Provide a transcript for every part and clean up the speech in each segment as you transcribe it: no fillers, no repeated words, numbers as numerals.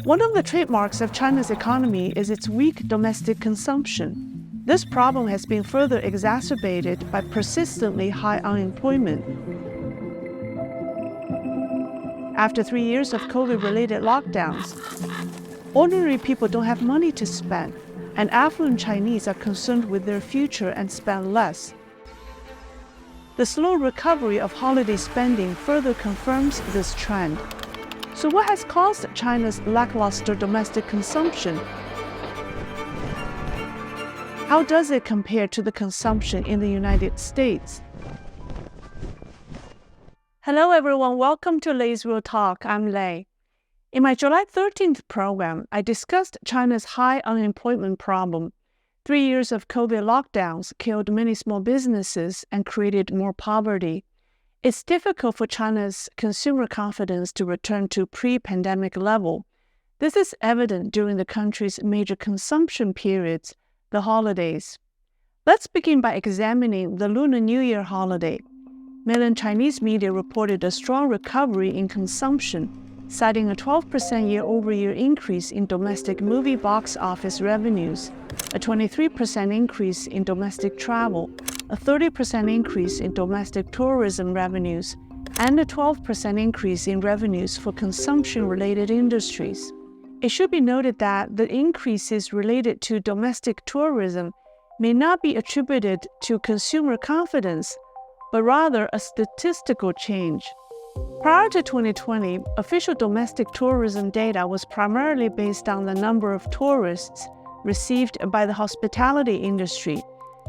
One of the trademarks of China's economy is its weak domestic consumption. This problem has been further exacerbated by persistently high unemployment. After 3 years of COVID-related lockdowns, ordinary people don't have money to spend, and affluent Chinese are concerned with their future and spend less. The slow recovery of holiday spending further confirms this trend. So what has caused China's lackluster domestic consumption? How does it compare to the consumption in the United States? Hello everyone, welcome to Lei's Real Talk. I'm Lei. In my July 13th program, I discussed China's high unemployment problem. 3 years of COVID lockdowns killed many small businesses and created more poverty. It's difficult for China's consumer confidence to return to pre-pandemic level. This is evident during the country's major consumption periods, the holidays. Let's begin by examining the Lunar New Year holiday. Mainland Chinese media reported a strong recovery in consumption, citing a 12% year-over-year increase in domestic movie box office revenues, a 23% increase in domestic travel, a 30% increase in domestic tourism revenues, and a 12% increase in revenues for consumption-related industries. It should be noted that the increases related to domestic tourism may not be attributed to consumer confidence, but rather a statistical change. Prior to 2020, official domestic tourism data was primarily based on the number of tourists received by the hospitality industry.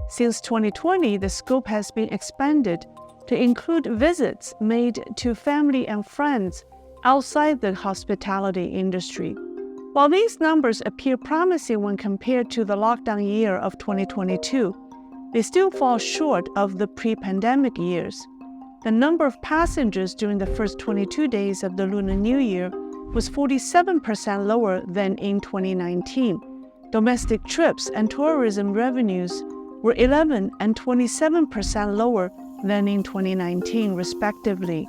Since 2020, the scope has been expanded to include visits made to family and friends outside the hospitality industry. While these numbers appear promising when compared to the lockdown year of 2022, they still fall short of the pre-pandemic years. The number of passengers during the first 22 days of the Lunar New Year was 47% lower than in 2019. Domestic trips and tourism revenues were 11% and 27% lower than in 2019, respectively.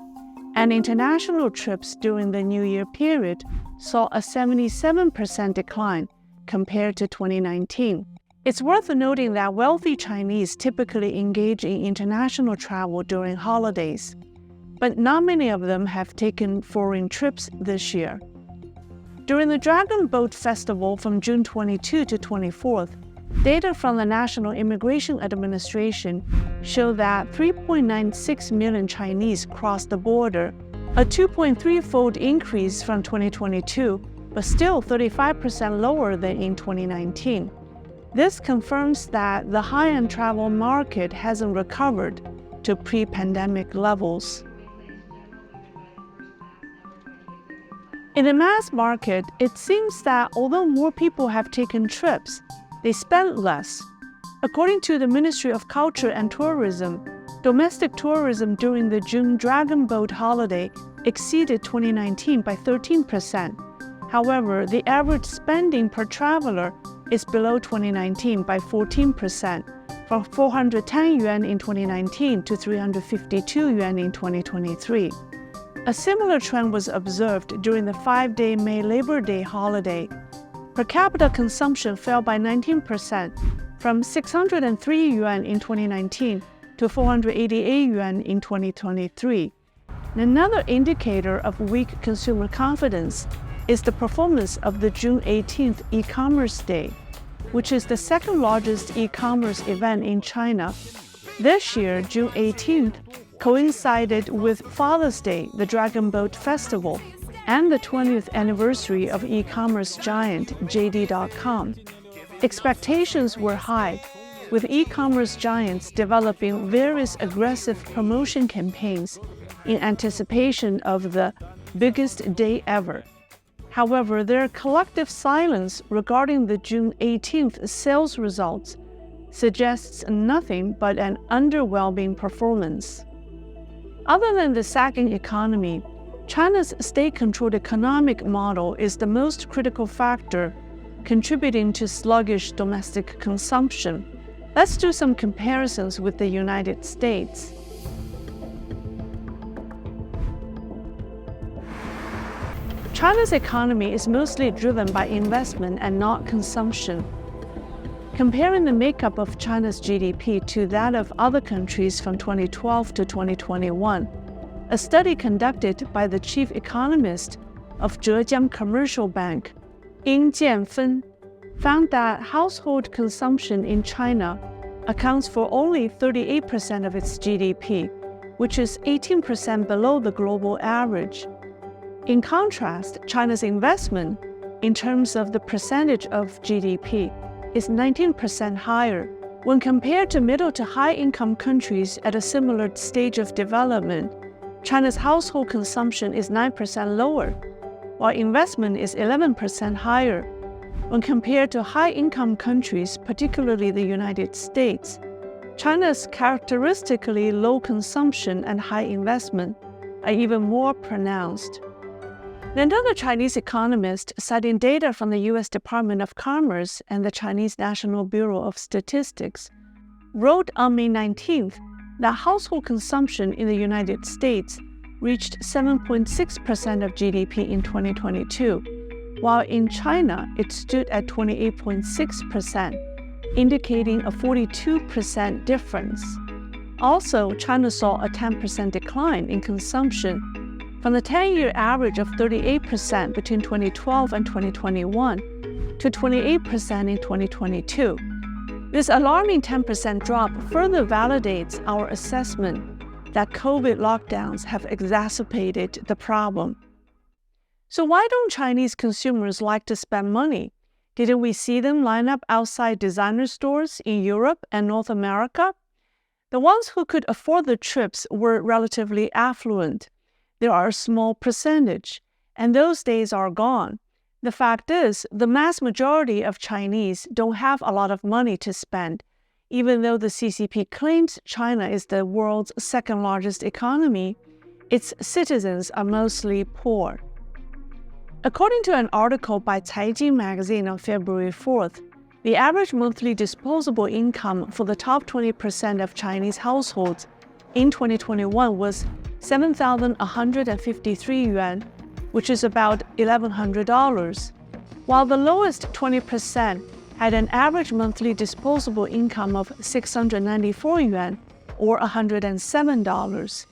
And international trips during the New Year period saw a 77% decline compared to 2019. It's worth noting that wealthy Chinese typically engage in international travel during holidays, but not many of them have taken foreign trips this year. During the Dragon Boat Festival from June 22 to 24th, data from the National Immigration Administration show that 3.96 million Chinese crossed the border, a 2.3-fold increase from 2022, but still 35% lower than in 2019. This confirms that the high-end travel market hasn't recovered to pre-pandemic levels. In the mass market, it seems that although more people have taken trips, they spend less. According to the Ministry of Culture and Tourism, domestic tourism during the June Dragon Boat holiday exceeded 2019 by 13%. However, the average spending per traveler is below 2019 by 14%, from 410 yuan in 2019 to 352 yuan in 2023. A similar trend was observed during the 5-day May Labor Day holiday. Per capita consumption fell by 19%, from 603 yuan in 2019 to 488 yuan in 2023. Another indicator of weak consumer confidence is the performance of the June 18th e-commerce day, which is the second largest e-commerce event in China. This year, June 18th, coincided with Father's Day, the Dragon Boat Festival, and the 20th anniversary of e-commerce giant JD.com. Expectations were high, with e-commerce giants developing various aggressive promotion campaigns in anticipation of the biggest day ever. However, their collective silence regarding the June 18th sales results suggests nothing but an underwhelming performance. Other than the sagging economy, China's state-controlled economic model is the most critical factor contributing to sluggish domestic consumption. Let's do some comparisons with the United States. China's economy is mostly driven by investment and not consumption. Comparing the makeup of China's GDP to that of other countries from 2012 to 2021, a study conducted by the chief economist of Zhejiang Commercial Bank, Ying Jianfen, found that household consumption in China accounts for only 38% of its GDP, which is 18% below the global average. In contrast, China's investment, in terms of the percentage of GDP, is 19% higher. When compared to middle to high-income countries at a similar stage of development, China's household consumption is 9% lower, while investment is 11% higher. When compared to high-income countries, particularly the United States, China's characteristically low consumption and high investment are even more pronounced. Another Chinese economist, citing data from the U.S. Department of Commerce and the Chinese National Bureau of Statistics, wrote on May 19th that household consumption in the United States reached 7.6% of GDP in 2022, while in China it stood at 28.6%, indicating a 42% difference. Also, China saw a 10% decline in consumption from the 10-year average of 38% between 2012 and 2021 to 28% in 2022. This alarming 10% drop further validates our assessment that COVID lockdowns have exacerbated the problem. So why don't Chinese consumers like to spend money? Didn't we see them line up outside designer stores in Europe and North America? The ones who could afford the trips were relatively affluent. There are a small percentage, and those days are gone. The fact is, the mass majority of Chinese don't have a lot of money to spend. Even though the CCP claims China is the world's second-largest economy, its citizens are mostly poor. According to an article by Caijing magazine on February 4th, the average monthly disposable income for the top 20% of Chinese households in 2021 was 7,153 yuan, which is about $1,100, while the lowest 20% had an average monthly disposable income of 694 yuan, or $107.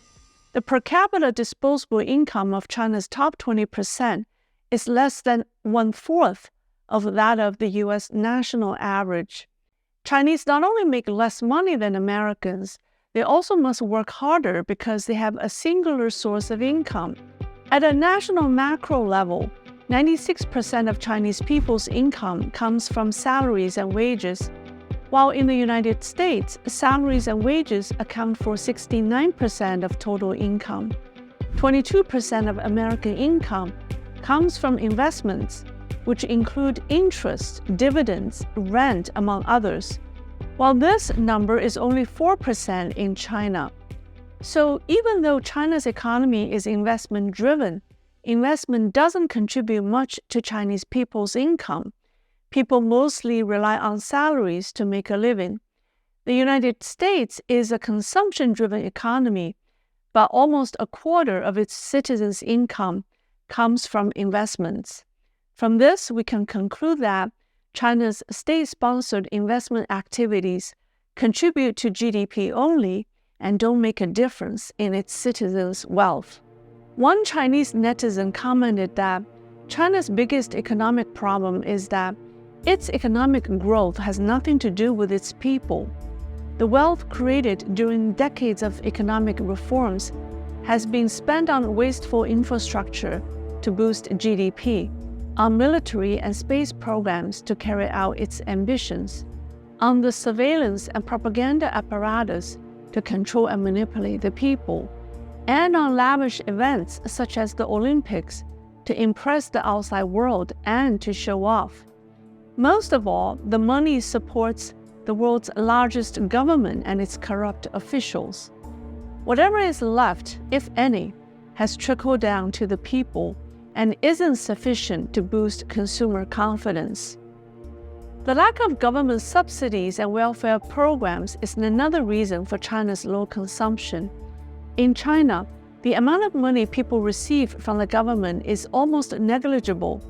The per capita disposable income of China's top 20% is less than one-fourth of that of the U.S. national average. Chinese not only make less money than Americans, they also must work harder because they have a singular source of income. At a national macro level, 96% of Chinese people's income comes from salaries and wages, while in the United States, salaries and wages account for 69% of total income. 22% of American income comes from investments, which include interest, dividends, rent, among others, while this number is only 4% in China. So even though China's economy is investment-driven, investment doesn't contribute much to Chinese people's income. People mostly rely on salaries to make a living. The United States is a consumption-driven economy, but almost a quarter of its citizens' income comes from investments. From this, we can conclude that China's state-sponsored investment activities contribute to GDP only and don't make a difference in its citizens' wealth. One Chinese netizen commented that China's biggest economic problem is that its economic growth has nothing to do with its people. The wealth created during decades of economic reforms has been spent on wasteful infrastructure to boost GDP, on military and space programs to carry out its ambitions, on the surveillance and propaganda apparatus to control and manipulate the people, and on lavish events such as the Olympics to impress the outside world and to show off. Most of all, the money supports the world's largest government and its corrupt officials. Whatever is left, if any, has trickled down to the people and isn't sufficient to boost consumer confidence. The lack of government subsidies and welfare programs is another reason for China's low consumption. In China, The amount of money people receive from the government is almost negligible.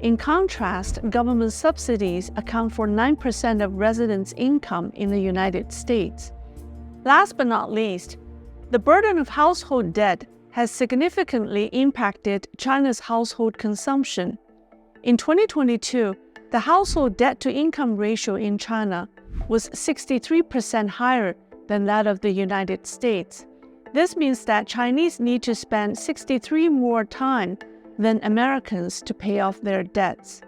In contrast, government subsidies account for 9% of residents' income in the United States. Last but not least, the burden of household debt has significantly impacted China's household consumption. In 2022, the household debt-to-income ratio in China was 63% higher than that of the United States. This means that Chinese need to spend 63 more time than Americans to pay off their debts.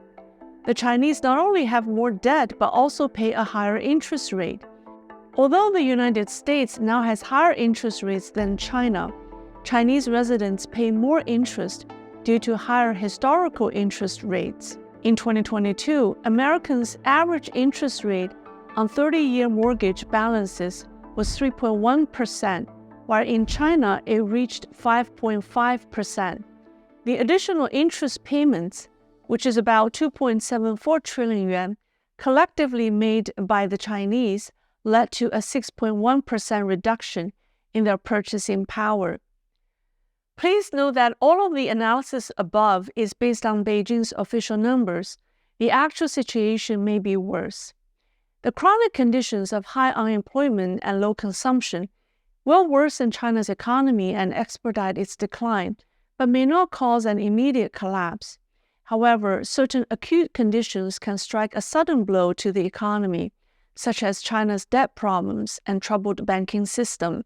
The Chinese not only have more debt but also pay a higher interest rate. Although the United States now has higher interest rates than China, Chinese residents pay more interest due to higher historical interest rates. In 2022, Americans' average interest rate on 30-year mortgage balances was 3.1%, while in China it reached 5.5%. The additional interest payments, which is about 2.74 trillion yuan, collectively made by the Chinese, led to a 6.1% reduction in their purchasing power. Please note that all of the analysis above is based on Beijing's official numbers. The actual situation may be worse. The chronic conditions of high unemployment and low consumption will worsen China's economy and expedite its decline, but may not cause an immediate collapse. However, certain acute conditions can strike a sudden blow to the economy, such as China's debt problems and troubled banking system,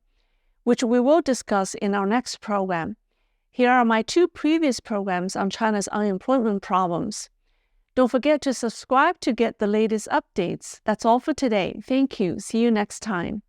which we will discuss in our next program. Here are my 2 previous programs on China's unemployment problems. Don't forget to subscribe to get the latest updates. That's all for today. Thank you. See you next time.